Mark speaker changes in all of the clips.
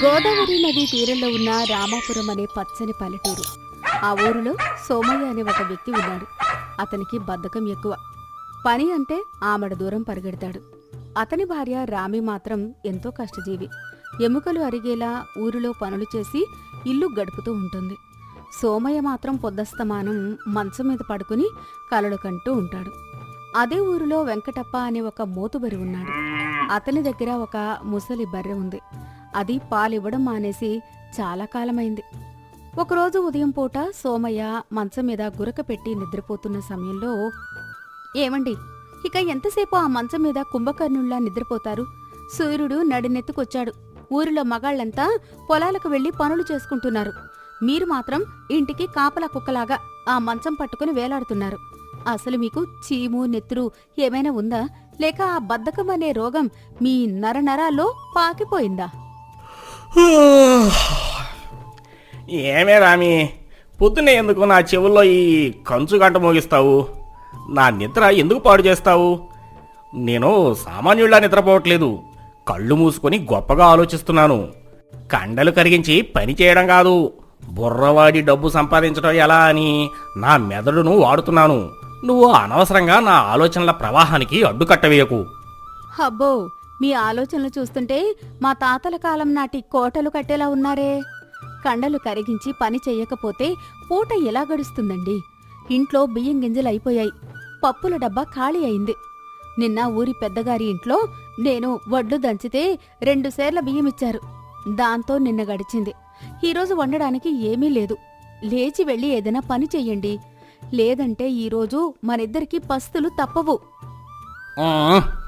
Speaker 1: గోదావరి నది తీరంలో ఉన్న రామాపురం అనే పచ్చని పల్లెటూరు. ఆ ఊరిలో సోమయ్య అనే ఒక వ్యక్తి ఉన్నాడు. అతనికి బద్ధకం ఎక్కువ. పని అంటే ఆమడ దూరం పరిగెడతాడు. అతని భార్య రామి మాత్రం ఎంతో కష్టజీవి. ఎముకలు అరిగేలా ఊరిలో పనులు చేసి ఇల్లు గడుపుతూ ఉంటుంది. సోమయ్య మాత్రం పొద్దస్తమానం మంచం మీద పడుకుని కలలు కంటూ ఉంటాడు. అదే ఊరిలో వెంకటప్ప అనే ఒక మోతుబరి ఉన్నాడు. అతని దగ్గర ఒక ముసలి బర్రె ఉంది. అది పాలివ్వడం మానేసి చాలా కాలమైంది. ఒకరోజు ఉదయం పూట సోమయ్య మంచం మీద గురక పెట్టి నిద్రపోతున్న సమయంలో, ఏమండి, ఇక ఎంతసేపు ఆ మంచం మీద కుంభకర్ణుల్లా నిద్రపోతారు? సూర్యుడు నడినెత్తుకొచ్చాడు. ఊరిలో మగాళ్లంతా పొలాలకు వెళ్లి పనులు చేసుకుంటున్నారు. మీరు మాత్రం ఇంటికి కాపలా కుక్కలాగా ఆ మంచం పట్టుకుని వేలాడుతున్నారు. అసలు మీకు చీము నెత్తురు ఏమైనా ఉందా? లేక ఆ బద్ధకం అనే రోగం మీ నరనరాల్లో పాకిపోయిందా?
Speaker 2: ఏమే రామి, పొద్దున్నే ఎందుకు నా చెవుల్లో ఈ కంచు గంట మోగిస్తావు? నా నిద్ర ఎందుకు పాడు చేస్తావు? నేను సామాన్యుళ్ళ నిద్రపోవట్లేదు. కళ్ళు మూసుకొని గొప్పగా ఆలోచిస్తున్నాను. కండలు కరిగించి పని చేయడం కాదు, బుర్రవాడి డబ్బు సంపాదించడం ఎలా అని నా మెదడును వాడుతున్నాను. నువ్వు అనవసరంగా నా ఆలోచనల ప్రవాహానికి అడ్డుకట్టవేయకు.
Speaker 1: అబ్బో, మీ ఆలోచనలు చూస్తుంటే మా తాతల కాలం నాటి కోటలు కట్టేలా ఉన్నారే. కండలు కరిగించి పని చెయ్యకపోతే పూట ఎలా గడుస్తుందండి? ఇంట్లో బియ్యం గింజలు అయిపోయాయి. పప్పుల డబ్బా ఖాళీ అయింది. నిన్న ఊరి పెద్దగారి ఇంట్లో నేను వడ్లు దంచితే 2 సేర్ల బియ్యమిచ్చారు. దాంతో నిన్న గడిచింది. ఈరోజు వండడానికి ఏమీ లేదు. లేచి వెళ్ళి ఏదైనా పని చెయ్యండి. లేదంటే ఈరోజు మనిద్దరికీ పస్తులు తప్పవు.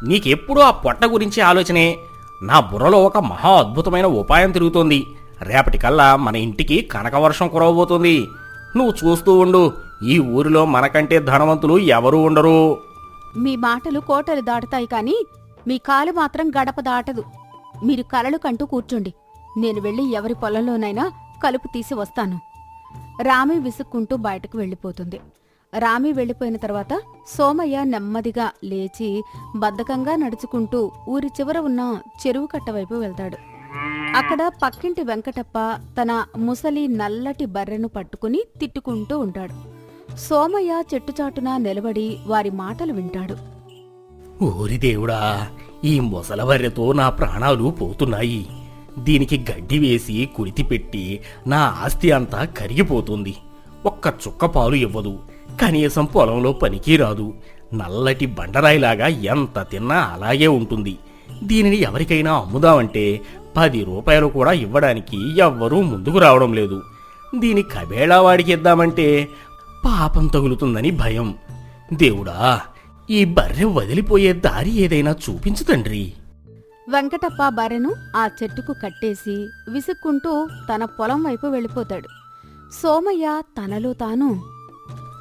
Speaker 2: నీకెప్పుడూ ఆ పొట్ట గురించి ఆలోచనే. నా బుర్రలో ఒక మహా అద్భుతమైన ఉపాయం తిరుగుతోంది. రేపటికల్లా మన ఇంటికి కనకవర్షం కురవబోతుంది. నువ్వు చూస్తూ ఉండు. ఈ ఊరిలో మనకంటే ధనవంతులు ఎవరూ ఉండరు.
Speaker 1: మీ మాటలు కోటలు దాటుతాయి కాని మీ కాలు మాత్రం గడప దాటదు. మీరు కలలు కంటూ కూర్చోండి. నేను వెళ్ళి ఎవరి పొలంలోనైనా కలుపు తీసి వస్తాను. రామి విసుక్కుంటూ బయటకు వెళ్ళిపోతుంది. రామి వెళ్ళిపోయిన తర్వాత సోమయ్య నెమ్మదిగా లేచి బద్ధకంగా నడుచుకుంటూ ఊరి చివర ఉన్న చెరువు కట్టవైపు వెళ్తాడు. అక్కడ పక్కింటి వెంకటప్ప తన ముసలి నల్లటి బర్రెను పట్టుకుని తిట్టుకుంటూ ఉంటాడు. సోమయ్య చెట్టుచాటున నిలబడి వారి మాటలు వింటాడు.
Speaker 2: ఓరి దేవుడా, ఈ ముసలవర్రెతో నా ప్రాణాలు పోతున్నాయి. దీనికి గడ్డి వేసి కుడితి పెట్టి నా ఆస్తి అంతా కరిగిపోతుంది. ఒక్క చుక్క పాలు ఇవ్వదు. కనీసం పొలంలో పనికి రాదు. నల్లటి బండరాయిలాగా ఎంత తిన్నా అలాగే ఉంటుంది. దీనిని ఎవరికైనా అమ్ముదామంటే 10 రూపాయలు కూడా ఇవ్వడానికి ఎవ్వరూ ముందుకు రావడం లేదు. దీని కబేళా వాడికి ఇద్దామంటే పాపం తగులుతుందని భయం. దేవుడా, ఈ బర్రె వదిలిపోయే దారి ఏదైనా చూపించు తండ్రి.
Speaker 1: వెంకటప్ప బర్రెను ఆ చెట్టుకు కట్టేసి విసుక్కుంటూ తన పొలం వైపు వెళ్ళిపోతాడు. సోమయ్య తనలో తాను,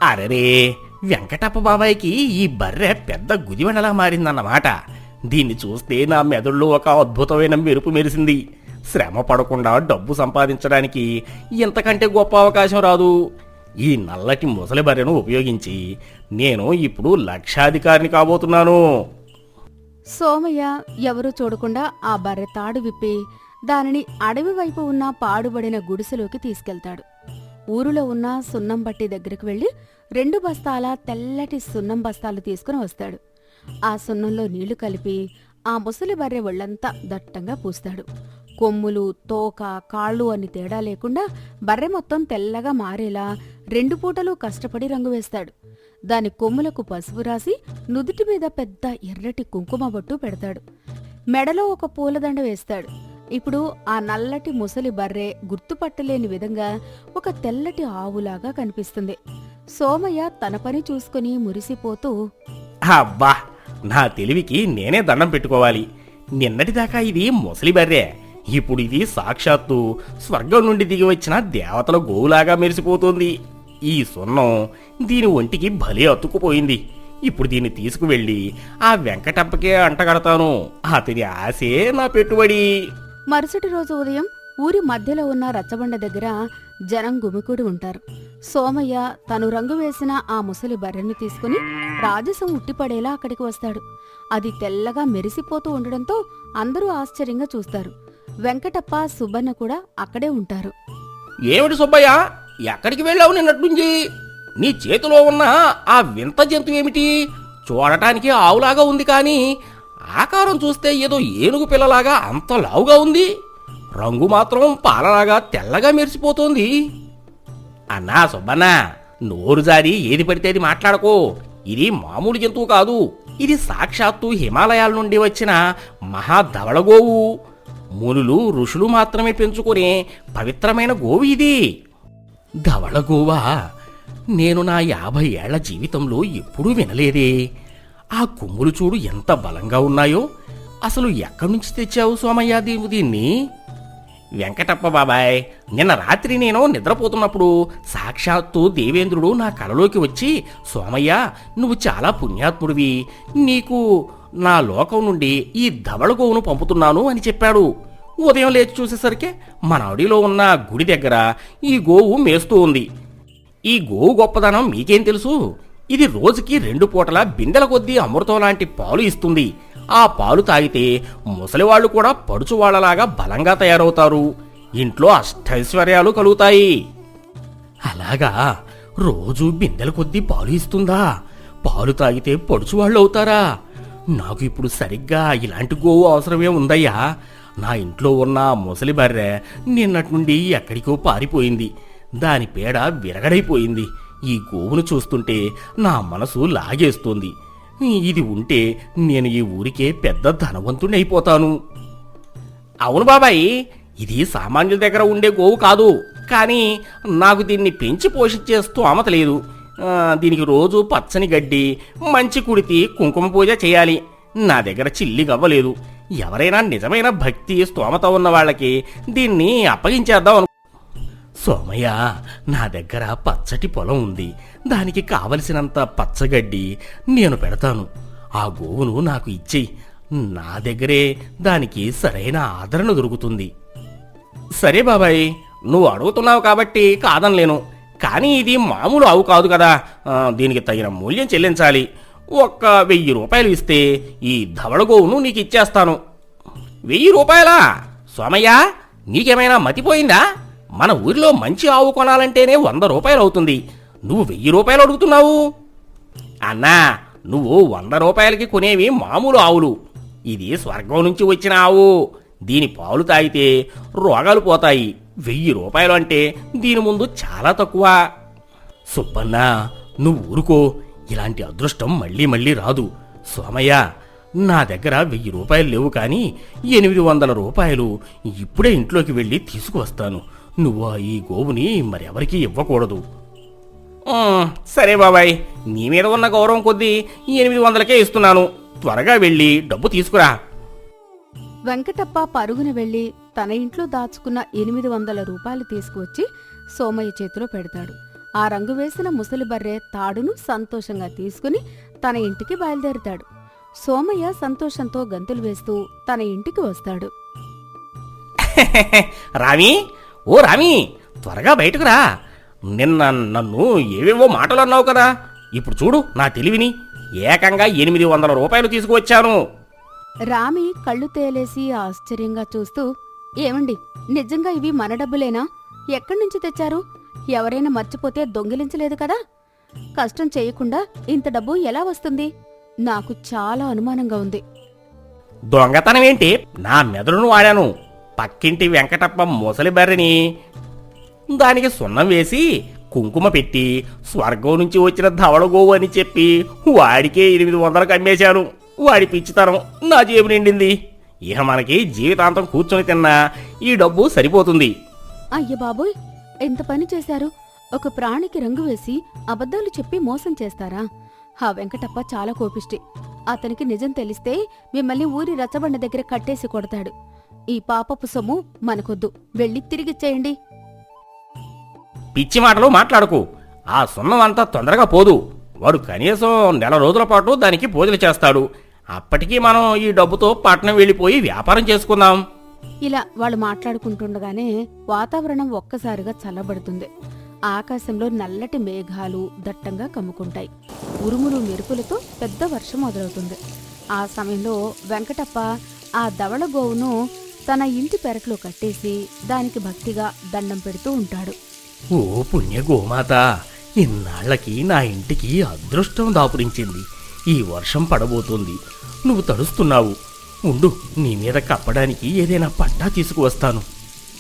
Speaker 2: అరరే, వెంకటప్ప బాబాయికి ఈ బర్రె పెద్ద గుదివెనలా మారిందన్నమాట. దీన్ని చూస్తే నా మెదడులో ఒక అద్భుతమైన మెరుపు మెరిసింది. శ్రమ పడకుండా డబ్బు సంపాదించడానికి ఇంతకంటే గొప్ప అవకాశం రాదు. ఈ నల్లటి ముసలి బర్రెను ఉపయోగించి నేను ఇప్పుడు లక్షాధికారిని కాబోతున్నాను.
Speaker 1: సోమయ్య ఎవరూ చూడకుండా ఆ బర్రె తాడు విప్పి దానిని అడవి వైపు ఉన్న పాడుబడిన గుడిసెలోకి తీసుకెళ్తాడు. ఊరిలో ఉన్న సున్నం బట్టి దగ్గరకు వెళ్లి 2 బస్తాల తెల్లటి సున్నం బస్తాలు తీసుకుని వస్తాడు. ఆ సున్నంలో నీళ్లు కలిపి ఆ ముసలి బర్రె ఒళ్లంతా దట్టంగా పూస్తాడు. కొమ్ములు, తోక, కాళ్ళు అని తేడా లేకుండా బర్రె మొత్తం తెల్లగా మారేలా 2 పూటలు కష్టపడి రంగు వేస్తాడు. దాని కొమ్ములకు పసుపు రాసి నుదుటి మీద పెద్ద ఎర్రటి కుంకుమ బొట్టు పెడతాడు. మెడలో ఒక పూలదండ వేస్తాడు. ఇప్పుడు ఆ నల్లటి ముసలి బర్రె గుర్తుపట్టలేని విధంగా ఒక తెల్లటి ఆవులాగా కనిపిస్తుంది. సోమయ్య తన పని చూసుకుని మురిసిపోతూ,
Speaker 2: అబ్బా, నా తెలివికి నేనే దండం పెట్టుకోవాలి. నిన్నటిదాకా ఇది ముసలి బర్రె, ఇప్పుడు ఇది సాక్షాత్తు స్వర్గం నుండి దిగి వచ్చిన దేవతల గోవులాగా మెరిసిపోతుంది. ఈ సున్నం దీని ఒంటికి భలే అతుక్కుపోయింది. ఇప్పుడు దీన్ని తీసుకువెళ్ళి ఆ వెంకటప్పకే అంటగడతాను. అతని ఆశే నా పెట్టుబడి.
Speaker 1: మరుసటి రోజు ఉదయం ఊరి మధ్యలో ఉన్న రచ్చబండ దగ్గర జనం గుమికూడి ఉంటారు. సోమయ్య తను రంగు వేసిన ఆ ముసలి బర్రెను తీసుకుని రాజసం ఉట్టిపడేలా అక్కడికి వస్తాడు. అది తెల్లగా మెరిసిపోతూ ఉండడంతో అందరూ ఆశ్చర్యంగా చూస్తారు. వెంకటప్ప, సుబ్బన్న కూడా అక్కడే ఉంటారు.
Speaker 2: ఏమిటి సుబ్బయ్య, ఎక్కడికి వెళ్ళావు నిన్నట్నుంచి? నీ చేతిలో ఉన్న ఆ వింత జంతువు ఏమిటి? చూడటానికి ఆవులాగా ఉంది, కానీ ఆకారం చూస్తే ఏదో ఏనుగు పిల్లలాగా అంత లావుగా ఉంది. రంగు మాత్రం పాలలాగా తెల్లగా మెరిసిపోతోంది. అన్నా సుబ్బన్న, నోరు జారి ఏది పడితే అది మాట్లాడకో. ఇది మామూలు జంతువు కాదు. ఇది సాక్షాత్తు హిమాలయాల నుండి వచ్చిన మహాధవళగోవు. మునులు, ఋషులు మాత్రమే పెంచుకునే పవిత్రమైన గోవు ఇది. ధవళగోవా? నేను నా 50 ఏళ్ల జీవితంలో ఎప్పుడూ వినలేదే. ఆ కొమ్ములు చూడు ఎంత బలంగా ఉన్నాయో. అసలు ఎక్కడి నుంచి తెచ్చావు సోమయ్య దీన్ని? వెంకటప్ప బాబాయ్, నిన్న రాత్రి నేను నిద్రపోతున్నప్పుడు సాక్షాత్తు దేవేంద్రుడు నా కలలోకి వచ్చి, సోమయ్య, నువ్వు చాలా పుణ్యాత్ముడివి, నీకు నా లోకం నుండి ఈ ధవళగోవును పంపుతున్నాను అని చెప్పాడు. ఉదయం లేచి చూసేసరికి మన అడవిలో ఉన్న గుడి దగ్గర ఈ గోవు మేస్తూ ఉంది. ఈ గోవు గొప్పదనం మీకేం తెలుసు? ఇది రోజుకి 2 పూటల బిందెల కొద్దీ అమృతం లాంటి పాలు ఇస్తుంది. ఆ పాలు తాగితే ముసలివాళ్లు కూడా పడుచువాళ్లలాగా బలంగా తయారవుతారు. ఇంట్లో అష్టైశ్వర్యాలు కలుగుతాయి. అలాగా? రోజు బిందెల కొద్దీ పాలు ఇస్తుందా? పాలు తాగితే పడుచువాళ్ళు అవుతారా? నాకు ఇప్పుడు సరిగ్గా ఇలాంటి గోవు అవసరమే ఉందయ్యా. నా ఇంట్లో ఉన్న ముసలి బర్రె నిన్నటి నుండి ఎక్కడికో పారిపోయింది. దాని పేడ విరగడైపోయింది. ఈ గోవును చూస్తుంటే నా మనసు లాగేస్తోంది. ఇది ఉంటే నేను ఈ ఊరికే పెద్ద ధనవంతుడైపోతాను. అవును బాబాయ్, ఇది సామాన్యుల దగ్గర ఉండే గోవు కాదు, కానీ నాకు దీన్ని పెంచి పోషించే స్తోమత లేదు. దీనికి రోజు పచ్చని గడ్డి, మంచి కుడితి, కుంకుమ పూజ చేయాలి. నా దగ్గర చిల్లి గవ్వలేదు. ఎవరైనా నిజమైన భక్తి, స్తోమత ఉన్న వాళ్ళకి దీన్ని అప్పగించేద్దాం అను. సోమయ్య, నా దగ్గర పచ్చటి పొలం ఉంది. దానికి కావలసినంత పచ్చగడ్డి నేను పెడతాను. ఆ గోవును నాకు ఇచ్చేయి. నా దగ్గరే దానికి సరైన ఆదరణ దొరుకుతుంది. సరే బాబాయ్, నువ్వు అడుగుతున్నావు కాబట్టి కాదనలేను. కానీ ఇది మామూలు ఆవు కాదు కదా. దీనికి తగిన మూల్యం చెల్లించాలి. 1000 రూపాయలు ఇస్తే ఈ ధవళగోవును నీకు ఇచ్చేస్తాను. 1000 రూపాయలా? సోమయ్య, నీకేమైనా మతిపోయిందా? మన ఊరిలో మంచి ఆవు కొనాలంటేనే 100 రూపాయలు అవుతుంది. నువ్వు 1000 రూపాయలు అడుగుతున్నావు? అన్నా, నువ్వు 100 రూపాయలకి కొనేవి మామూలు ఆవులు. ఇది స్వర్గం నుంచి వచ్చిన ఆవు. దీని పాలు తాగితే రోగాలు పోతాయి. 1000 రూపాయలు అంటే దీని ముందు చాలా తక్కువ. సుబ్బన్న, నువ్వు ఊరుకో. ఇలాంటి అదృష్టం మళ్ళీ మళ్ళీ రాదు. సోమయ్య, నా దగ్గర 1000 రూపాయలు లేవు, కానీ 800 రూపాయలు ఇప్పుడే ఇంట్లోకి వెళ్ళి తీసుకువస్తాను. నువ్వు ఈ గోవుని మరెవరికీ ఇవ్వకూడదు. సరే బాబాయ్, నీ మీద ఉన్న గౌరవం కొద్దీ 800కే ఇస్తున్నాను. త్వరగా వెళ్ళి డబ్బు తీసుకురా.
Speaker 1: వెంకటప్ప పరుగున వెళ్లి తన ఇంట్లో దాచుకున్న 800 రూపాయలు తీసుకువచ్చి సోమయ్య చేతిలో పెడతాడు. ఆ రంగు వేసిన ముసలి బర్రె తాడును సంతోషంగా తీసుకుని తన ఇంటికి బయలుదేరుతాడు. సోమయ్య సంతోషంతో గంతులు వేస్తూ తన ఇంటికి వస్తాడు.
Speaker 2: రామి, ఓ రామి, త్వరగా బయటకు రా. నిన్న నన్ను ఏవేవో మాటలు అన్నావు కదా. ఇప్పుడు చూడు నా తెలివిని. ఏకంగా 800 రూపాయలు తీసుకువచ్చాను.
Speaker 1: రామి కళ్ళు తేలేసి ఆశ్చర్యంగా చూస్తూ, ఏమండి, నిజంగా ఇవి మన డబ్బులేనా? ఎక్కడ్నుంచి తెచ్చారు? ఎవరైనా మర్చిపోతే దొంగిలించలేదు కదా? కష్టం చేయకుండా ఇంత డబ్బు ఎలా వస్తుంది? నాకు చాలా అనుమానంగా ఉంది.
Speaker 2: దొంగతనం ఏంటి? నా మెదడును వాడాను. పక్కింటి వెంకటప్ప ముసలి బర్రెని దానికి సున్నం వేసి కుంకుమ పెట్టి స్వర్గం నుంచి వచ్చిన ధవళగోవు అని చెప్పి వాడికే 800కి అమ్మేశాను. వాడి పిచ్చితనం నా జేబు నిండింది. ఇక మనకి జీవితాంతం కూర్చొని తిన్నా ఈ డబ్బు సరిపోతుంది.
Speaker 1: అయ్య బాబోయ్, ఎంత పని చేశారు! ఒక ప్రాణికి రంగు వేసి అబద్ధాలు చెప్పి మోసం చేస్తారా? ఆ వెంకటప్ప చాలా కోపిష్టి. అతనికి నిజం తెలిస్తే మిమ్మల్ని ఊరి రచ్చబండ దగ్గర కట్టేసి కొడతాడు. ఈ పాపపు సొమ్ము మనకొద్దు, వెళ్ళి తిరిగిచ్చేయండి.
Speaker 2: పిచ్చి మాటలు మాట్లాడకు. ఆ సున్నం అంతా తొందరగా పోదు. వాడు కనీసం 1 రోజుల పాటు దానికి పూజలు చేస్తాడు. అప్పటికీ మనం ఈ డబ్బుతో పట్నం వెళ్ళిపోయి వ్యాపారం చేసుకుందాం.
Speaker 1: ఇలా వాళ్ళు మాట్లాడుకుంటుండగానే వాతావరణం ఒక్కసారిగా చల్లబడుతుంది. ఆకాశంలో నల్లటి మేఘాలు దట్టంగా కమ్ముకుంటాయి. ఉరుములు మెరుపులతో పెద్ద వర్షం మొదలవుతుంది. ఆ సమయంలో వెంకటప్ప ఆ ధవళ గోవును తన ఇంటి పెరట్లో కట్టేసి దానికి భక్తిగా దండం పెడుతూ ఉంటాడు.
Speaker 2: ఓ పుణ్య గోమాత, ఇన్నాళ్లకి నా ఇంటికి అదృష్టం దాపురించింది. ఈ వర్షం పడబోతోంది, నువ్వు తడుస్తున్నావు. ఉండు, నీ మీద కప్పడానికి ఏదైనా పట్టా తీసుకువస్తాను.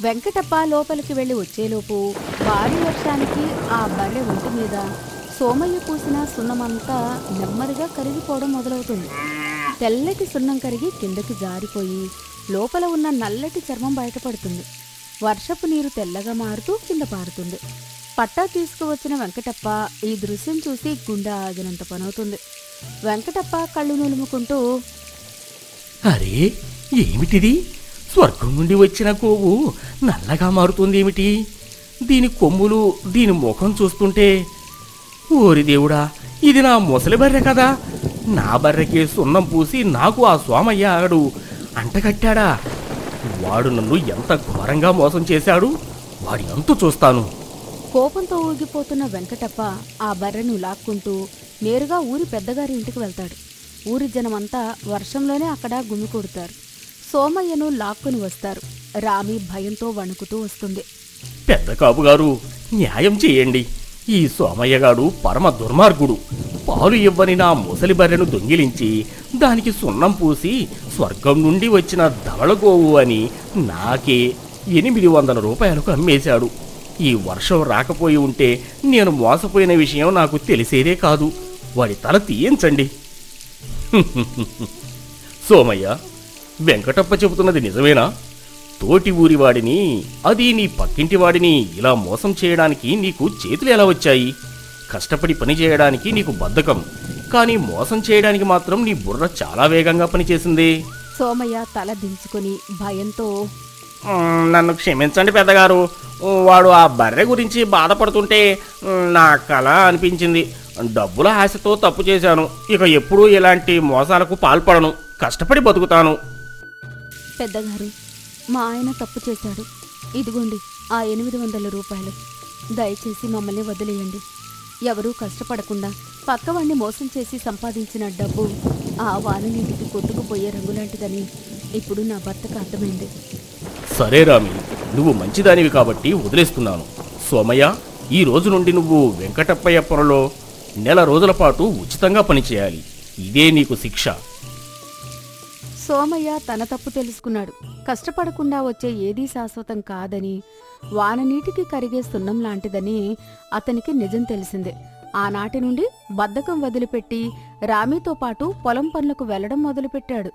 Speaker 1: వెంకటప్ప లోపలికి వెళ్లి వచ్చేలోపు భారీ వర్షానికి ఆ బర్రె ఒంటి మీద సోమయ్య పూసిన సున్నమంతా నెమ్మదిగా కరిగిపోవడం మొదలవుతుంది. తెల్లటి సున్నం కరిగి కిందకి జారిపోయి లోపల ఉన్న నల్లటి చర్మం బయటపడుతుంది. వర్షపు నీరు తెల్లగా మారుతూ కింద పారుతుంది. పట్టా తీసుకువచ్చిన వెంకటప్ప ఈ దృశ్యం చూసి గుండె ఆగినంత పనవుతుంది. వెంకటప్ప కళ్ళు నులుముకుంటూ,
Speaker 2: అరే, ఏమిటిది? స్వర్గం నుండి వచ్చిన గోవు నల్లగా మారుతుందేమిటి? దీని కొమ్ములు, దీని ముఖం చూస్తుంటే, ఓరి దేవుడా, ఇది నా ముసలి బర్రె కదా! నా బర్రెకి సున్నం పూసి నాకు ఆ సోమయ్య ఆడు అంటగట్టాడా? వాడు నన్ను ఎంత ఘోరంగా మోసం చేశాడు, వాడి అంతు చూస్తాను.
Speaker 1: కోపంతో ఊగిపోతున్న వెంకటప్ప ఆ బర్రెను లాక్కుంటూ నేరుగా ఊరి పెద్దగారి ఇంటికి వెళ్తాడు. ఊరి జనమంతా వర్షంలోనే అక్కడ గుమికూడుతారు. సోమయ్యను లాక్కుని వస్తారు. రామి భయంతో వణుకుతూ వస్తుంది.
Speaker 2: పెద్ద కాపుగారు, న్యాయం చేయండి. ఈ సోమయ్యగాడు పరమ దుర్మార్గుడు. పాలు ఇవ్వని నా ముసలి బర్రెను దొంగిలించి దానికి సున్నం పూసి స్వర్గం నుండి వచ్చిన ధవళగోవు అని నాకే 800 రూపాయలకు అమ్మేశాడు. ఈ వర్షం రాకపోయి ఉంటే నేను మోసపోయిన విషయం నాకు తెలిసేదే కాదు. వాడి తల తీయించండి. సోమయ్య, వెంకటప్ప చెబుతున్నది నిజమేనా? తోటి ఊరివాడిని, అది నీ పక్కింటి వాడిని ఇలా మోసం చేయడానికి నీకు చేతులు ఎలా వచ్చాయి? కష్టపడి పని చేయడానికి నీకు బద్ధకం, కానీ మోసం చేయడానికి మాత్రం నీ బుర్ర చాలా వేగంగా పనిచేసింది.
Speaker 1: సోమయ్య తల దించుకుని భయంతో,
Speaker 2: నన్ను క్షమించండి పెద్దగారు. వాడు ఆ బర్రె గురించి బాధపడుతుంటే నా కల అనిపించింది. డబ్బుల ఆశతో తప్పు చేశాను. ఇక ఎప్పుడూ ఇలాంటి మోసాలకు పాల్పడను. కష్టపడి బతుకుతాను.
Speaker 1: పెద్దగారు, మా ఆయన తప్పు చేశాడు. ఇదిగోండి ఆ 800 రూపాయలు. దయచేసి మమ్మల్ని వదిలేయండి. ఎవరూ కష్టపడకుండా పక్కవాణ్ణి మోసం చేసి సంపాదించిన డబ్బు ఆ వాననీటికి కొట్టుకుపోయే రంగులాంటిదని ఇప్పుడు నా భర్తకు అర్థమైంది.
Speaker 2: సరే రామి, నువ్వు మంచిదానివి కాబట్టి వదిలేస్తున్నాను. సోమయ్య, ఈ రోజు నుండి నువ్వు వెంకటప్పయ్య పొరలో 1 రోజుల పాటు ఉచితంగా పనిచేయాలి. ఇదే నీకు శిక్ష.
Speaker 1: సోమయ్య తన తప్పు తెలుసుకున్నాడు. కష్టపడకుండా వచ్చే ఏదీ శాశ్వతం కాదని, వాననీటికి కరిగే సున్నం లాంటిదని అతనికి నిజం తెలిసిందే. ఆనాటి నుండి బద్ధకం వదిలిపెట్టి రామీతో పాటు పొలం పనులకు వెళ్లడం మొదలుపెట్టాడు.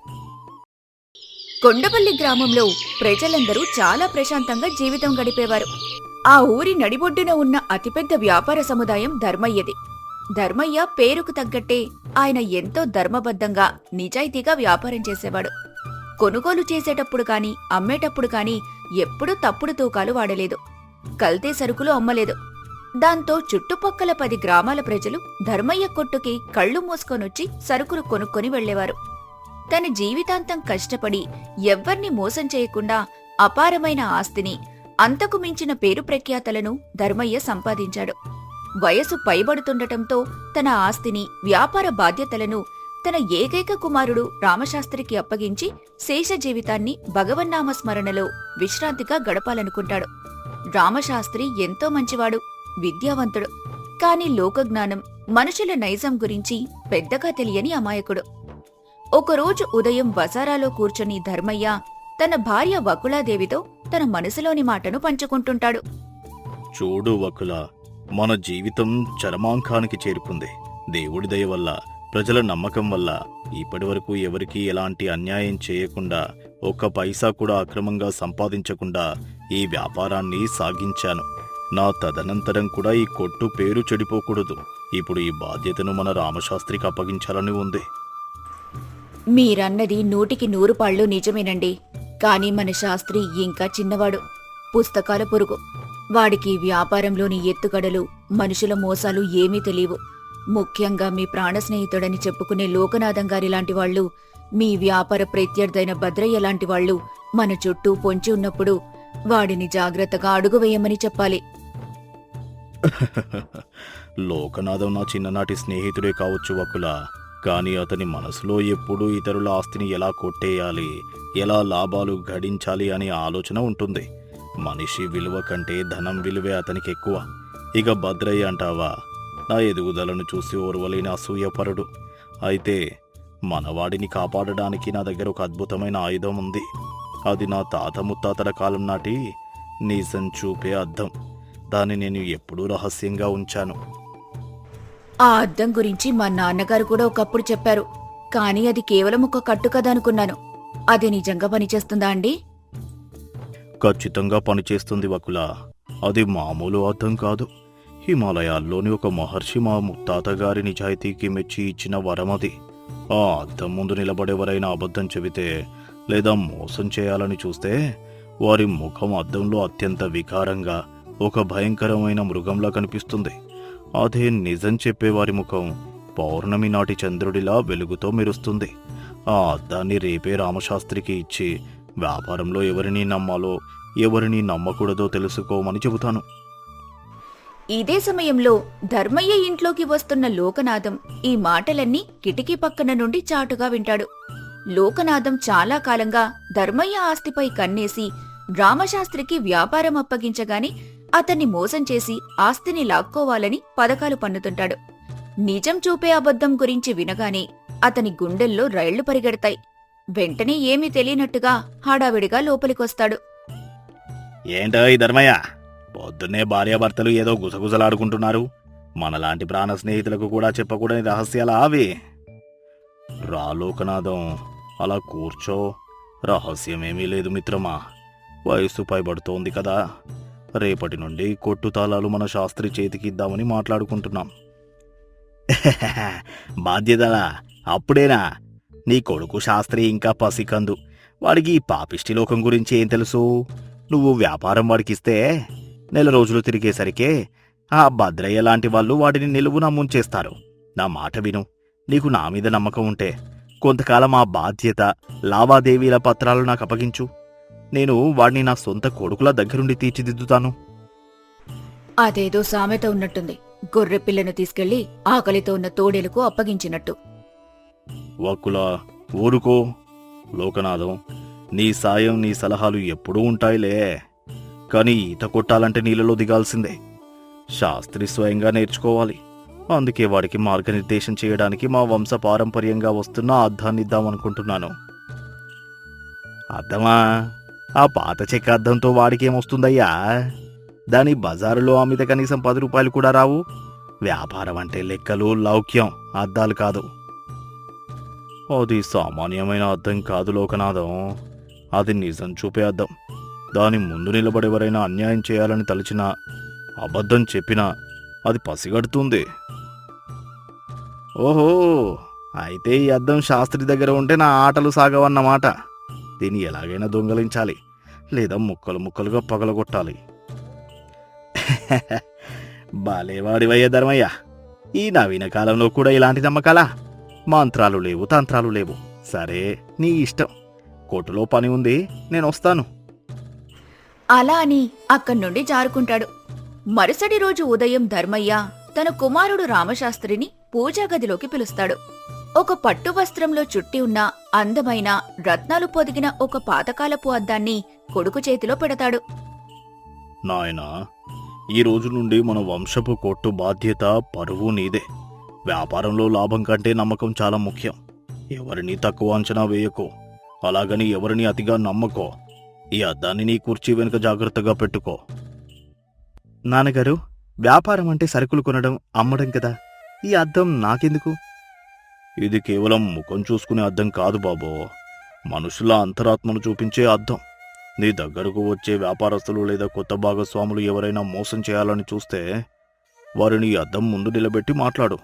Speaker 3: కొండపల్లి గ్రామంలో ప్రజలందరూ చాలా ప్రశాంతంగా జీవితం గడిపేవారు. ఆ ఊరి నడిబొడ్డున ఉన్న అతిపెద్ద వ్యాపార సముదాయం ధర్మయ్యది. ధర్మయ్య పేరుకు తగ్గట్టే ఆయన ఎంతో ధర్మబద్ధంగా, నిజాయితీగా వ్యాపారం చేసేవాడు. కొనుగోలు చేసేటప్పుడు కాని, అమ్మేటప్పుడు కాని ఎప్పుడూ తప్పుడు తూకాలు వాడలేదు. కల్తీ సరుకులు అమ్మలేదు. దాంతో చుట్టుపక్కల 10 గ్రామాల ప్రజలు ధర్మయ్య కొట్టుకి కళ్ళు మూసుకొనొచ్చి సరుకులు కొనుక్కొని వెళ్లేవారు. తన జీవితాంతం కష్టపడి ఎవ్వర్నీ మోసం చేయకుండా అపారమైన ఆస్తిని, అంతకు మించిన పేరు ప్రఖ్యాతలను ధర్మయ్య సంపాదించాడు. వయసు పైబడుతుండటంతో తన ఆస్తిని, వ్యాపార బాధ్యతలను తన ఏకైక కుమారుడు రామశాస్త్రికి అప్పగించి శేష జీవితాన్ని భగవన్నామస్మరణలో విశ్రాంతిగా గడపాలనుకుంటాడు. రామశాస్త్రి ఎంతో మంచివాడు, విద్యావంతుడు. కాని లోకజ్ఞానం, మనుషుల నైజం గురించి పెద్దగా తెలియని అమాయకుడు. ఒకరోజు ఉదయం బజారాలో కూర్చొని ధర్మయ్య తన భార్య వకులాదేవితో తన మనసులోని మాటను పంచుకుంటుంటాడు.
Speaker 4: చూడు వకుల, మన జీవితం చరమాంకానికి చేరుకుంది. దేవుడి దయ వల్ల, ప్రజల నమ్మకం వల్ల ఇప్పటివరకు ఎవరికీ ఎలాంటి అన్యాయం చేయకుండా, ఒక్క పైసా కూడా అక్రమంగా సంపాదించకుండా ఈ వ్యాపారాన్ని సాగించాను. నా తదనంతరం కూడా ఈ కొట్టు పేరు చెడిపోకూడదు. ఇప్పుడు ఈ బాధ్యతను మన రామశాస్త్రికి అప్పగించాలని ఉంది.
Speaker 3: మీరన్నది 100కి 100 నిజమేనండి. కాని మన శాస్త్రి ఇంకా చిన్నవాడు, పుస్తకాల పురుగు. వాడికి వ్యాపారంలోని ఎత్తుగడలు, మనుషుల మోసాలు ఏమీ తెలియవు. ముఖ్యంగా మీ ప్రాణ స్నేహితుడని చెప్పుకునే లోకనాథం గారి లాంటి వాళ్లు, మీ వ్యాపార ప్రత్యర్థైన భద్రయ్య లాంటి వాళ్లు మన చుట్టూ పొంచి ఉన్నప్పుడు వాడిని జాగ్రత్తగా అడుగు వేయమని చెప్పాలి.
Speaker 4: లోకనాథం నా చిన్ననాటి స్నేహితుడే కావచ్చు వకుల, కానీ అతని మనసులో ఎప్పుడూ ఇతరుల ఆస్తిని ఎలా కొట్టేయాలి, ఎలా లాభాలు గడించాలి అనే ఆలోచన ఉంటుంది. మనిషి విలువ కంటే ధనం విలువే అతనికి ఎక్కువ. ఇక భద్రయ్య అంటావా, నా ఎదుగుదలను చూసి ఓర్వలేని అసూయపరుడు. అయితే మనవాడిని కాపాడడానికి నా దగ్గర ఒక అద్భుతమైన ఆయుధం ఉంది. అది నా తాత ముత్తాతల కాలం నాటి నిజం చూపే అద్దం. దాన్ని నేను ఎప్పుడూ రహస్యంగా ఉంచాను.
Speaker 3: ఆ అద్దం గురించి మా నాన్నగారు కూడా ఒకప్పుడు చెప్పారు, కానీ అది కేవలం ఒక కట్టుకథ అనుకున్నాను. అది నిజంగా పనిచేస్తుందా అండి?
Speaker 4: ఖచ్చితంగా పనిచేస్తుంది వకుల. అది మామూలు అద్దం కాదు. హిమాలయాల్లోని ఒక మహర్షి మా ముత్తాత గారి నిజాయితీకి మెచ్చి ఇచ్చిన వరమది. ఆ అద్దం ముందు నిలబడేవరైనా అబద్ధం చెబితే లేదా మోసం చేయాలని చూస్తే వారి ముఖం అద్దంలో అత్యంత వికారంగా ఒక భయంకరమైన మృగంలా కనిపిస్తుంది. అదే నిజం చెప్పేవారి ముఖం పౌర్ణమి నాటి చంద్రుడిలా వెలుగుతో మెరుస్తుంది. ఆ అద్దాన్ని రేపే రామశాస్త్రికి ఇచ్చి వ్యాపారంలో ఎవరిని నమ్మాలో ఎవరిని నమ్మకూడదో తెలుసుకోమని చెబుతాను.
Speaker 3: ఇదే సమయంలో ధర్మయ్య ఇంట్లోకి వస్తున్న లోకనాథం ఈ మాటలన్నీ కిటికీ పక్కన నుండి చాటుగా వింటాడు. లోకనాథం చాలా కాలంగా ధర్మయ్య ఆస్తిపై కన్నేసి రామశాస్త్రికి వ్యాపారం అప్పగించగాని అతన్ని మోసం చేసి ఆస్తిని లాక్కోవాలని పథకాలు పన్నుతుంటాడు. నిజం చూపే అబద్ధం గురించి వినగానే అతని గుండెల్లో రైళ్లు పరిగెడతాయి. వెంటనే ఏమీ తెలియనట్టుగా హడావిడిగా లోపలికొస్తాడు.
Speaker 4: ఏంటో ఈ ధర్మయ్య, పొద్దున్నే భార్యాభర్తలు ఏదో గుసగుసలాడుకుంటున్నారు. మనలాంటి ప్రాణ స్నేహితులకు కూడా చెప్పకూడని రహస్యాలా అవి? రా లోకనాథం, అలా కూర్చో. రహస్యమేమీ లేదు మిత్రమా. వయస్సు పైబడుతోంది కదా, రేపటి నుండి కొట్టు తాళాలు మన శాస్త్రి చేతికిద్దామని మాట్లాడుకుంటున్నాం. బాధ్యతలా? అప్పుడేనా? నీ కొడుకు శాస్త్రి ఇంకా పసికందు. వాడికి ఈ పాపిష్టి లోకం గురించి ఏం తెలుసు? నువ్వు వ్యాపారం వాడికిస్తే నెల రోజులు తిరిగేసరికే ఆ భద్రయ్య లాంటి వాళ్ళు వాడిని నిలువున ముంచేస్తారు. నా మాట విను. నీకు నా మీద నమ్మకం ఉంటే కొంతకాలం ఆ బాధ్యత, లావాదేవీల పత్రాలు నాకు అప్పగించు. నేను వాడిని నా సొంత కొడుకుల దగ్గరుండి తీర్చిదిద్దుతాను.
Speaker 3: అదేదో సామెత ఉన్నట్టుంది, గొర్రె పిల్లను తీసుకెళ్లి ఆకలితో ఉన్న తోడేలకు అప్పగించినట్టు.
Speaker 4: వక్కులా, ఊరుకో. లోకనాథం, నీ సాయం, నీ సలహాలు ఎప్పుడూ ఉంటాయిలే. కానీ ఈత కొట్టాలంటే నీళ్ళలో దిగాల్సిందే. శాస్త్రి స్వయంగా నేర్చుకోవాలి. అందుకే వాడికి మార్గనిర్దేశం చేయడానికి మా వంశ పారంపర్యంగా వస్తున్న అద్దాన్నిద్దామనుకుంటున్నాను. అద్దమా? ఆ పాత చెక్క అద్దంతో వాడికేమొస్తుందయ్యా? దాని బజారులో అమ్మితే కనీసం 10 రూపాయలు కూడా రావు. వ్యాపారం అంటే లెక్కలు, లౌక్యం, అద్దాలు కాదు. అది సామాన్యమైన అద్దం కాదు లోకనాథం. అది నిజం చూపే అద్దం. దాని ముందు నిలబడెవరైనా అన్యాయం చేయాలని తలచినా, అబద్ధం చెప్పినా అది పసిగడుతుంది. ఓహో, అయితే ఈ అద్దం శాస్త్రి దగ్గర ఉంటే నా ఆటలు సాగవన్నమాట. దీన్ని ఎలాగైనా దొంగలించాలి, లేదా ముక్కలు ముక్కలుగా పగలగొట్టాలి. బాలేవాడివయ్య ధర్మయ్య. ఈ నవీన కాలంలో కూడా ఇలాంటి నమ్మకాలా? మంత్రాలు లేవు, తంత్రాలు లేవు. సరే, నీ ఇష్టం. కోర్టులో పని ఉంది, నేను వస్తాను.
Speaker 3: అలా అని అక్కడ్నుండి జారుకుంటాడు. మరుసటి రోజు ఉదయం ధర్మయ్య తన కుమారుడు రామశాస్త్రిని పూజాగదిలోకి పిలుస్తాడు. ఒక పట్టు వస్త్రంలో చుట్టి ఉన్న అందమైన రత్నాలు పొదిగిన ఒక పాతకాలపు అద్దాన్ని కొడుకు చేతిలో పెడతాడు.
Speaker 4: నాయనా, ఈ రోజు నుండి మన వంశపు కొట్టు బాధ్యత, పరువు నీదే. వ్యాపారంలో లాభం కంటే నమ్మకం చాలా ముఖ్యం. ఎవరిని తక్కువ అంచనా వేయకో, అలాగని ఎవరిని అతిగా నమ్మకో. ఈ అద్దాన్ని నీ కుర్చీ వెనుక జాగ్రత్తగా పెట్టుకో. నాన్నగారు, వ్యాపారం అంటే సరుకులు కొనడం, అమ్మడం కదా. ఈ అద్దం నాకెందుకు? ఇది కేవలం ముఖం చూసుకునే అద్దం కాదు బాబో, మనుషుల అంతరాత్మను చూపించే అద్దం. నీ దగ్గరకు వచ్చే వ్యాపారస్తులు లేదా కొత్త భాగస్వాములు ఎవరైనా మోసం చేయాలని చూస్తే వారిని ఈ అద్దం ముందు నిలబెట్టి మాట్లాడు.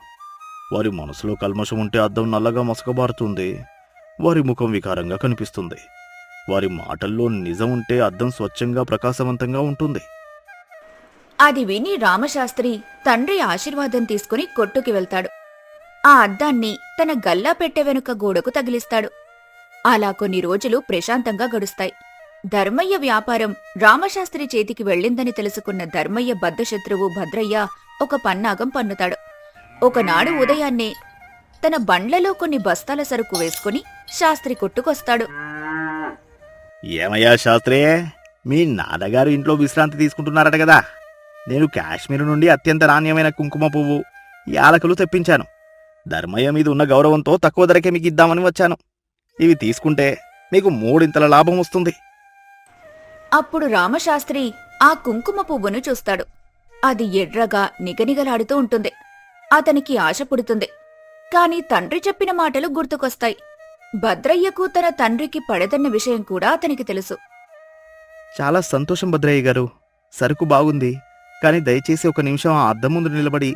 Speaker 4: వారి మనసులో కల్మషం ఉంటే అద్దం నల్లగా మసకబారుతుంది. వారి ముఖం వికారంగా కనిపిస్తుంది. వారి మాటల్లో నిజం ఉంటే అద్దం స్వచ్ఛంగా, ప్రకాశవంతంగా ఉంటుంది.
Speaker 3: అది విని రామశాస్త్రి తండ్రి ఆశీర్వాదం తీసుకుని కొట్టుకి వెళ్తాడు. ఆ అద్దాన్ని తన గల్లా పెట్టె వెనుక గోడకు తగిలిస్తాడు. అలా కొన్ని రోజులు ప్రశాంతంగా గడుస్తాయి. ధర్మయ్య వ్యాపారం రామశాస్త్రి చేతికి వెళ్ళిందని తెలుసుకున్న ధర్మయ్య బద్ధశత్రువు భద్రయ్య ఒక పన్నాగం పన్నుతాడు. ఒకనాడు ఉదయాన్నే తన బండ్లలో కొన్ని బస్తాల సరుకు వేసుకుని శాస్త్రి కొట్టుకొస్తాడు.
Speaker 4: ఏమయ్యా శాస్త్రి, మీ నాన్నగారు ఇంట్లో విశ్రాంతి తీసుకుంటున్నారట కదా. నేను కాశ్మీర్ నుండి అత్యంత నాణ్యమైన కుంకుమ పువ్వు, యాలకులు తెప్పించాను. ధర్మయ్య మీద ఉన్న గౌరవంతో తక్కువ ధరకే మీకు ఇద్దామని వచ్చాను. ఇవి తీసుకుంటే మీకు 3 లాభం వస్తుంది.
Speaker 3: అప్పుడు రామశాస్త్రి ఆ కుంకుమ పువ్వును చూస్తాడు. అది ఎర్రగా నిగనిగలాడుతూ ఉంటుంది. అతనికి ఆశ పుడుతుంది. కాని తండ్రి చెప్పిన మాటలు గుర్తుకొస్తాయి. భద్రయ్యకు తన తండ్రికి పడదన్న విషయం కూడా అతనికి తెలుసు.
Speaker 4: చాలా సంతోషం భద్రయ్య గారు, సరుకు బాగుంది. కానీ దయచేసి ఒక నిమిషం ఆ అద్దం ముందు నిలబడి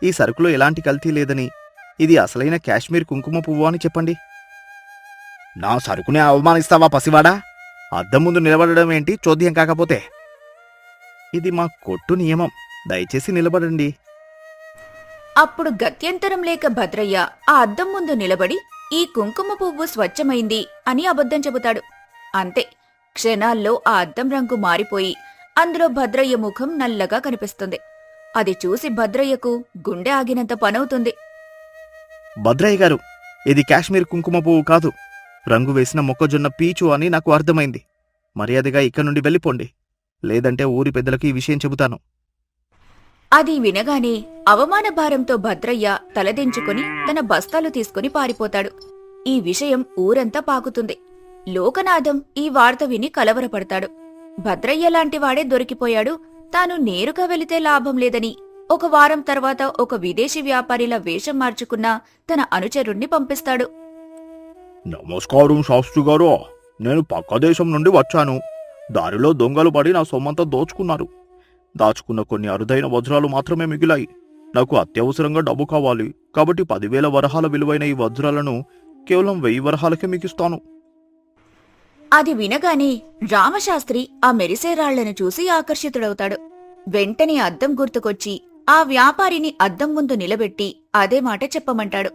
Speaker 4: ఈ సరుకులో ఎలాంటి కల్తీ లేదని, ఇది అసలైన కాశ్మీర్ కుంకుమ పువ్వు అని చెప్పండి. నా సరుకునే అవమానిస్తావా పసివాడా? అద్దం ముందు నిలబడడం ఏంటి చోద్యం కాకపోతే? ఇది మా కొట్టు నియమం, దయచేసి నిలబడండి.
Speaker 3: అప్పుడు గత్యంతరం లేక భద్రయ్య ఆ అద్దం ముందు నిలబడి ఈ కుంకుమ పువ్వు స్వచ్ఛమైంది అని అబద్ధం చెబుతాడు. అంతే, క్షణాల్లో ఆ అద్దం రంగు మారిపోయి అందులో భద్రయ్య ముఖం నల్లగా కనిపిస్తుంది. అది చూసి భద్రయ్యకు గుండె ఆగినంత పనవుతుంది.
Speaker 4: భద్రయ్య గారు, ఇది కాశ్మీర్ కుంకుమ పువ్వు కాదు, రంగు వేసిన మొక్కజొన్న పీచు అని నాకు అర్థమైంది. మర్యాదగా ఇక్కడి నుండి వెళ్ళిపోండి, లేదంటే ఊరి పెద్దలకు ఈ విషయం చెబుతాను.
Speaker 3: అది వినగానే అవమాన భారంతో భద్రయ్య తలదించుకుని తన బస్తాలు తీసుకుని పారిపోతాడు. ఈ విషయం ఊరంతా పాకుతుంది. లోకనాథం ఈ వార్త విని కలవరపడతాడు. భద్రయ్య లాంటి వాడే దొరికిపోయాడు, తాను నేరుగా వెళితే లాభం లేదని 1 వారం తర్వాత ఒక విదేశీ వ్యాపారిలా వేషం మార్చుకున్న తన అనుచరుణ్ణి పంపిస్తాడు.
Speaker 4: నమస్కారం శాస్త్రి గారు, నేను పక్క దేశం నుండి వచ్చాను. దారిలో దొంగలు పడి నా సొమ్మంతా దోచుకున్నారు. దాచుకున్న కొన్ని అరుదైన వజ్రాలు మాత్రమే మిగిలాయి. నాకు అత్యవసరంగా డబ్బు కావాలి, కాబట్టి 10,000 వరహాల విలువైన ఈ వజ్రాలను కేవలం 1000 వరహాలకే మీకిస్తాను.
Speaker 3: అది వినగానే రామశాస్త్రి ఆ మెరిసే రాళ్లను చూసి ఆకర్షితుడవుతాడు. వెంటనే అద్దం గుర్తుకొచ్చి ఆ వ్యాపారిని అద్దం ముందు నిలబెట్టి అదే మాట చెప్పమంటాడు.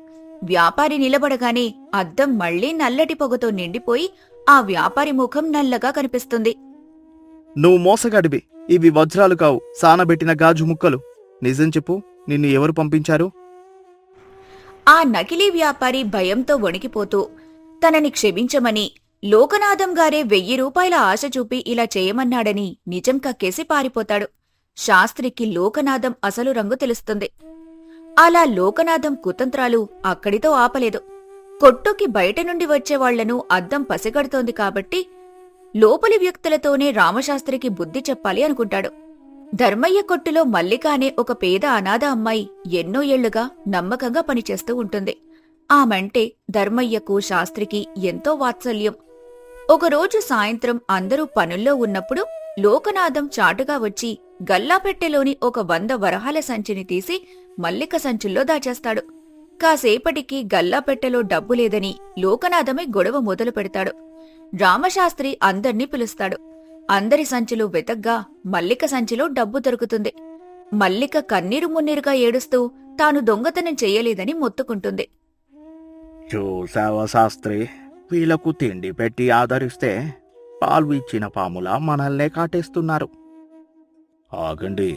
Speaker 3: వ్యాపారి నిలబడగానే అద్దం మళ్లీ నల్లటి పొగతో నిండిపోయి ఆ వ్యాపారి ముఖం నల్లగా కనిపిస్తుంది.
Speaker 4: నువ్వు మోసగాడివి, ఇవి వజ్రాలు కావు, సానబెట్టిన గాజు ముక్కలు. నిజం చెప్పు, నిన్ను ఎవరు పంపించారు?
Speaker 3: ఆ నకిలీ వ్యాపారి భయంతో వణికిపోతూ తనని క్షమించమని, లోకనాథం గారే 1000 రూపాయల ఆశ చూపి ఇలా చేయమన్నాడని నిజం కక్కేసి పారిపోతాడు. శాస్త్రికి లోకనాథం అసలు రంగు తెలుస్తుంది. అలా లోకనాథం కుతంత్రాలు అక్కడితో ఆపలేదు. కొట్టుకి బయట నుండి వచ్చేవాళ్లను అద్దం పసిగడుతోంది కాబట్టి లోపలి వ్యక్తులతోనే రామశాస్త్రికి బుద్ధి చెప్పాలి అనుకుంటాడు. ధర్మయ్య కొట్టులో మల్లిక అనే ఒక పేద అనాథ అమ్మాయి ఎన్నో ఏళ్లుగా నమ్మకంగా పనిచేస్తూ ఉంటుంది. ఆమంటే ధర్మయ్యకు శాస్త్రికి ఎంతో వాత్సల్యం. ఒకరోజు సాయంత్రం అందరూ పనుల్లో ఉన్నప్పుడు లోకనాథం చాటుగా వచ్చి గల్లాపెట్టెలోని ఒక 100 వరహాల సంచిని తీసి మల్లిక సంచుల్లో దాచేస్తాడు. కాసేపటికి గల్లాపెట్టెలో డబ్బు లేదని లోకనాథమే గొడవ మొదలు పెడతాడు. రామశాస్త్రి అందర్నీ పిలుస్తాడు. అందరి సంచులు వెతగ్గా మల్లిక సంచిలో డబ్బు దొరుకుతుంది. మల్లిక కన్నీరు మున్నీరుగా ఏడుస్తూ తాను దొంగతనం చెయ్యలేదని మొత్తుకుంటుంది.
Speaker 4: చూసావా శాస్త్రి, వీళ్లకు తిండి పెట్టి ఆదరిస్తే పాలు ఇచ్చిన పాములా మనల్నే కాటేస్తున్నారు. ఆగండి,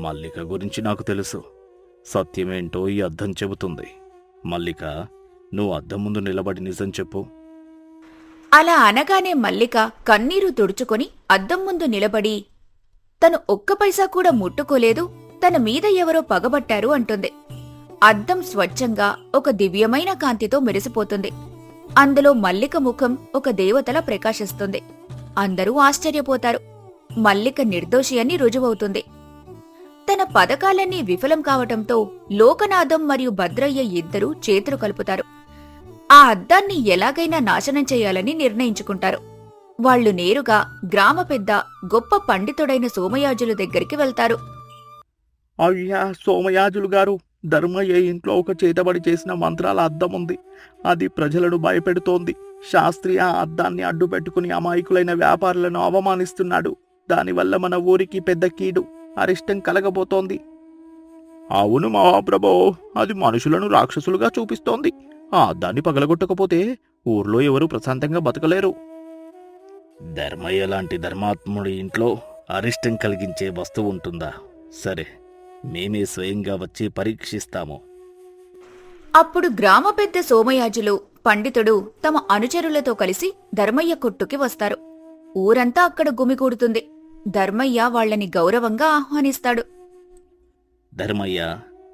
Speaker 4: మల్లిక గురించి నాకు తెలుసు. సత్యమేంటో ఈ అద్దం చెబుతుంది. మల్లిక, నువ్వు అద్దం ముందు నిలబడి నిజం చెప్పు.
Speaker 3: అలా అనగానే మల్లిక కన్నీరు తుడుచుకొని అద్దం ముందు నిలబడి తను 1 పైసా కూడా ముట్టుకోలేదు, తన మీద ఎవరో పగబట్టారు అంటుంది. అద్దం స్వచ్ఛంగా ఒక దివ్యమైన కాంతితో మెరిసిపోతుంది. అందులో మల్లిక ముఖం ఒక దేవతలా ప్రకాశిస్తుంది. అందరూ ఆశ్చర్యపోతారు. మల్లిక నిర్దోషి అని రుజువవుతుంది. తన పథకాలన్నీ విఫలం కావటంతో లోకనాథం మరియు భద్రయ్య ఇద్దరూ చేతులు కలుపుతారు. ఆ అద్దాన్ని ఎలాగైనా నాశనం చేయాలని నిర్ణయించుకుంటారు. వాళ్లు నేరుగా గ్రామ పెద్ద గొప్ప పండితుడైన సోమయాజుల దగ్గరికి వెళ్తారు.
Speaker 4: అయ్యా సోమయాజులు గారు, ధర్మయ్య ఇంట్లో ఒక చేతబడి చేసిన మంత్రాల అద్దం ఉంది. అది ప్రజలను భయపెడుతోంది. శాస్త్రి ఆ అద్దాన్ని అడ్డు పెట్టుకుని అమాయకులైన వ్యాపారులను అవమానిస్తున్నాడు. దానివల్ల మన ఊరికి పెద్ద కీడు, అరిష్టం కలగబోతోంది. అవును మహాప్రభో, అది మనుషులను రాక్షసులుగా చూపిస్తోంది. ఆ అద్దాన్ని పగలగొట్టకపోతే ఊర్లో ఎవరూ ప్రశాంతంగా బతకలేరు. ధర్మయ్య లాంటి ధర్మాత్ముడి ఇంట్లో అరిష్టం కలిగించే వస్తువు ఉంటుందా? సరే, మేమే స్వయంగా వచ్చి పరీక్షిస్తాము.
Speaker 3: అప్పుడు గ్రామ పెద్ద సోమయాజులు పండితుడు తమ అనుచరులతో కలిసి ధర్మయ్య కొట్టుకి వస్తారు. ఊరంతా అక్కడ గుమికూడుతుంది. ధర్మయ్య వాళ్ళని గౌరవంగా ఆహ్వానిస్తాడు.
Speaker 4: ధర్మయ్య,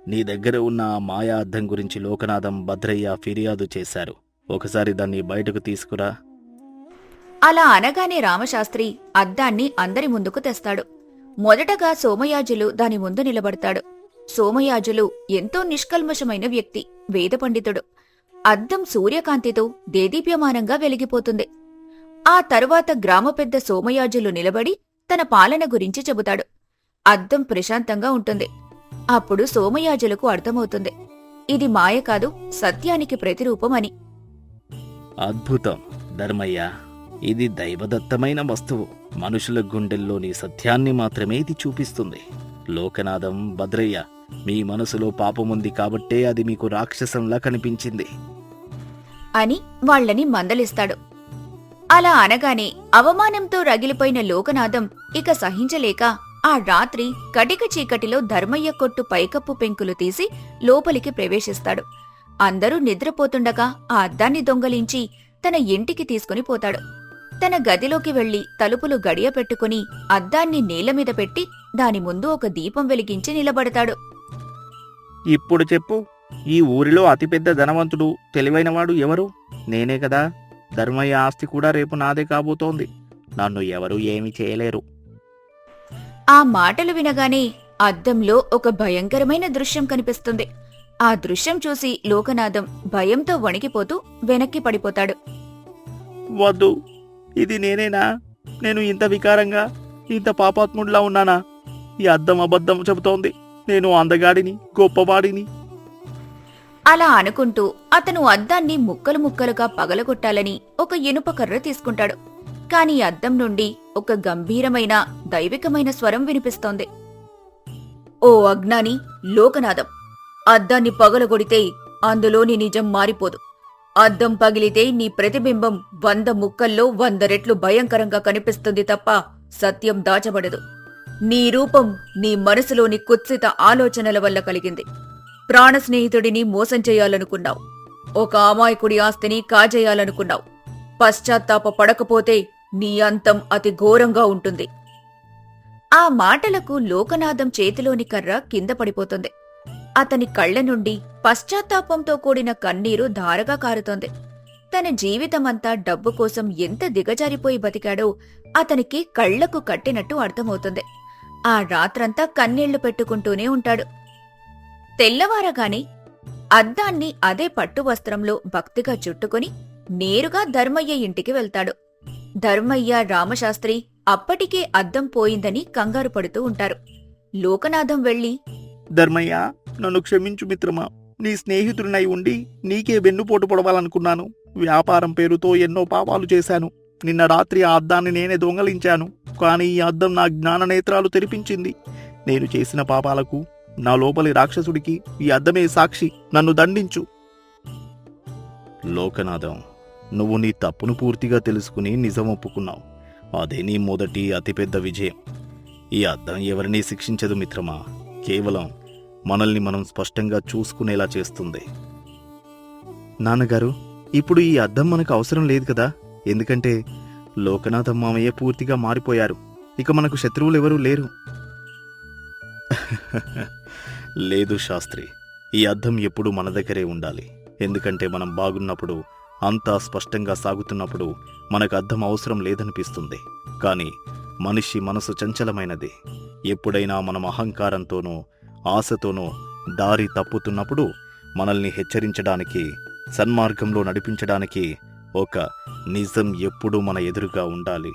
Speaker 4: నీ దగ్గర ఉన్న ఆ మాయా అద్దం గురించి లోకనాథం, భద్రయ్య ఫిర్యాదు చేశారు. ఒకసారి దాన్ని బయటకు తీసుకురా.
Speaker 3: అలా అనగానే రామశాస్త్రి అద్దాన్ని అందరి ముందుకు తెస్తాడు. మొదటగా సోమయాజులు దాని ముందు నిలబడతాడు. సోమయాజులు ఎంతో నిష్కల్మషమైన వ్యక్తి, వేద పండితుడు. అద్దం సూర్యకాంతితో దేదీప్యమానంగా వెలిగిపోతుంది. ఆ తరువాత గ్రామ పెద్ద సోమయాజులు నిలబడి తన పాలన గురించి చెబుతాడు. అద్దం ప్రశాంతంగా ఉంటుంది. అప్పుడు సోమయాజులకు అర్థమవుతుంది, ఇది మాయ కాదు, సత్యానికి ప్రతిరూపం అని.
Speaker 4: అద్భుతం ధర్మయ్య, ఇది దైవదత్తమైన వస్తువు. మనుషుల గుండెల్లోని సత్యాన్ని మాత్రమే ఇది చూపిస్తుంది. లోకనాథం, భద్రయ్య, మీ మనసులో పాపముంది కాబట్టే అది మీకు రాక్షసంలా కనిపించింది
Speaker 3: అని వాళ్లని మందలిస్తాడు. అలా అనగానే అవమానంతో రగిలిపోయిన లోకనాథం ఇక సహించలేక ఆ రాత్రి కటిక చీకటిలో ధర్మయ్య కొట్టు పైకప్పు పెంకులు తీసి లోపలికి ప్రవేశిస్తాడు. అందరూ నిద్రపోతుండగా ఆ అద్దాన్ని దొంగలించి తన ఇంటికి తీసుకుని పోతాడు. తన గదిలోకి వెళ్లి తలుపులు గడియ పెట్టుకుని అద్దాన్ని నేలమీద పెట్టి దాని ముందు ఒక దీపం వెలిగించి నిలబడతాడు.
Speaker 5: ఇప్పుడు చెప్పు, ఈ ఊరిలో అతిపెద్ద ధనవంతుడు, తెలివైనవాడు ఎవరు? నేనే కదా. ధర్మయ్య ఆస్తి కూడా రేపు నాదే కాబోతోంది. నన్ను ఎవరూ ఏమీ చేయలేరు.
Speaker 3: ఆ మాటలు వినగానే అద్దంలో ఒక భయంకరమైన దృశ్యం కనిపిస్తుంది. ఆ దృశ్యం చూసి లోకనాథం భయంతో వణికిపోతూ వెనక్కి పడిపోతాడు.
Speaker 5: వద్దు, ఇది నేనేనా? నేను ఇంత వికారంగా, ఇంత పాపాత్ముడిలా ఉన్నానా? ఈ అద్దం అబద్ధం చెబుతోంది. నేను అందగాడిని, గొప్పవాడిని.
Speaker 3: అలా అనుకుంటూ అతను అద్దాన్ని ముక్కలు ముక్కలుగా పగలగొట్టాలని ఒక ఇనుప కర్ర తీసుకుంటాడు. కాని అద్దం నుండి ఒక గంభీరమైన దైవికమైన స్వరం వినిపిస్తోంది. ఓ అజ్ఞాని లోకనాథం, అద్దాన్ని పగలగొడితే అందులోని నిజం మారిపోదు. అద్దం పగిలితే నీ ప్రతిబింబం 100 ముక్కల్లో 100 రెట్లు భయంకరంగా కనిపిస్తుంది తప్ప సత్యం దాచబడదు. నీ రూపం నీ మనసులోని కుత్సిత ఆలోచనల వల్ల కలిగింది. ప్రాణ స్నేహితుడిని మోసం చేయాలనుకున్నావు. ఒక అమాయకుడి ఆస్తిని కాజేయాలనుకున్నావు. పశ్చాత్తాప పడకపోతే నీ అంతం అతి ఘోరంగా ఉంటుంది. ఆ మాటలకు లోకనాథం చేతిలోని కర్ర కింద పడిపోతుంది. అతని కళ్ల నుండి పశ్చాత్తాపంతో కూడిన కన్నీరు ధారగా కారుతోంది. తన జీవితమంతా డబ్బు కోసం ఎంత దిగజారిపోయి బతికాడో అతనికి కళ్లకు కట్టినట్టు అర్థమవుతుంది. ఆ రాత్రంతా కన్నీళ్లు పెట్టుకుంటూనే ఉంటాడు. తెల్లవారగానే అద్దాన్ని అదే పట్టు వస్త్రంలో భక్తిగా చుట్టుకుని నేరుగా ధర్మయ్య ఇంటికి వెళ్తాడు. ధర్మయ్య, రామశాస్త్రి అప్పటికే అద్దం పోయిందని కంగారు పడుతూ ఉంటారు. లోకనాథం వెళ్లి,
Speaker 5: ధర్మయ్య, నన్ను క్షమించు మిత్రమా. నీ స్నేహితుడినై ఉండి నీకే వెన్నుపోటు పొడవాలనుకున్నాను. వ్యాపారం పేరుతో ఎన్నో పాపాలు చేశాను. నిన్న రాత్రి ఆ అద్దాన్ని నేనే దొంగలించాను. కానీ ఈ అద్దం నా జ్ఞాన నేత్రాలు తెరిపించింది. నేను చేసిన పాపాలకు, నా లోపలి రాక్షసుడికి ఈ అద్దమే సాక్షి. నన్ను దండించు.
Speaker 4: లోకనాథం, నువ్వు నీ తప్పును పూర్తిగా తెలుసుకుని నిజం ఒప్పుకున్నావు. అదే నీ మొదటి అతిపెద్ద విజయం. ఈ అద్దం ఎవరినీ శిక్షించదు మిత్రమా. కేవలం మనల్ని మనం స్పష్టంగా చూసుకునేలా చేస్తుంది.
Speaker 5: నాన్నగారు, ఇప్పుడు ఈ అద్దం మనకు అవసరం లేదు కదా. ఎందుకంటే లోకనాథం మామయ్య పూర్తిగా మారిపోయారు. ఇక మనకు శత్రువులెవరూ లేరు.
Speaker 4: లేదు శాస్త్రి, ఈ అద్దం ఎప్పుడూ మన దగ్గరే ఉండాలి. ఎందుకంటే మనం బాగున్నప్పుడు, అంతా స్పష్టంగా సాగుతున్నప్పుడు మనకు అద్దం అవసరం లేదనిపిస్తుంది. కానీ మనిషి మనసు చంచలమైనది. ఎప్పుడైనా మనం అహంకారంతోనో ఆశతోనో దారి తప్పుతున్నప్పుడు మనల్ని హెచ్చరించడానికి, సన్మార్గంలో నడిపించడానికి ఒక నిజం ఎప్పుడూ మన ఎదురుగా ఉండాలి.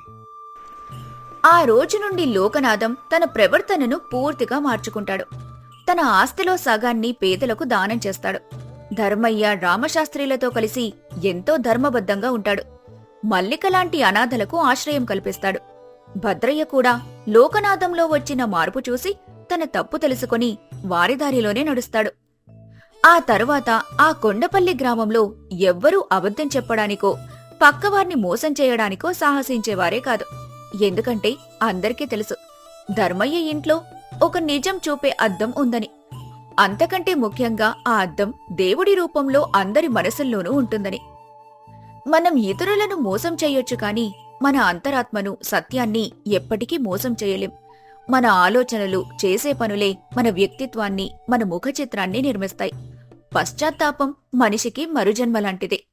Speaker 3: ఆ రోజు నుండి లోకనాథం తన ప్రవర్తనను పూర్తిగా మార్చుకుంటాడు. తన ఆస్తిలో సగాన్ని పేదలకు దానం చేస్తాడు. ధర్మయ్య, రామశాస్త్రిలతో కలిసి ఎంతో ధర్మబద్ధంగా ఉంటాడు. మల్లిక లాంటి అనాథలకు ఆశ్రయం కల్పిస్తాడు. భద్రయ్య కూడా లోకనాథంలో వచ్చిన మార్పు చూసి తన తప్పు తెలుసుకొని వారి దారిలోనే నడుస్తాడు. ఆ తరువాత ఆ కొండపల్లి గ్రామంలో ఎవ్వరూ అబద్ధం చెప్పడానికో పక్కవారిని మోసం చేయడానికో సాహసించేవారే కాదు. ఎందుకంటే అందరికీ తెలుసు ధర్మయ్య ఇంట్లో ఒక నిజం చూపే అద్దం ఉందని. అంతకంటే ముఖ్యంగా ఆ అద్దం దేవుడి రూపంలో అందరి మనసుల్లోనూ ఉంటుందని. మనం ఇతరులను మోసం చేయొచ్చు కాని మన అంతరాత్మను, సత్యాన్ని ఎప్పటికీ మోసం చేయలేం. మన ఆలోచనలు, చేసే పనులే మన వ్యక్తిత్వాన్ని, మన ముఖచిత్రాన్ని నిర్మిస్తాయి. పశ్చాత్తాపం మనిషికి మరుజన్మ లాంటిదే.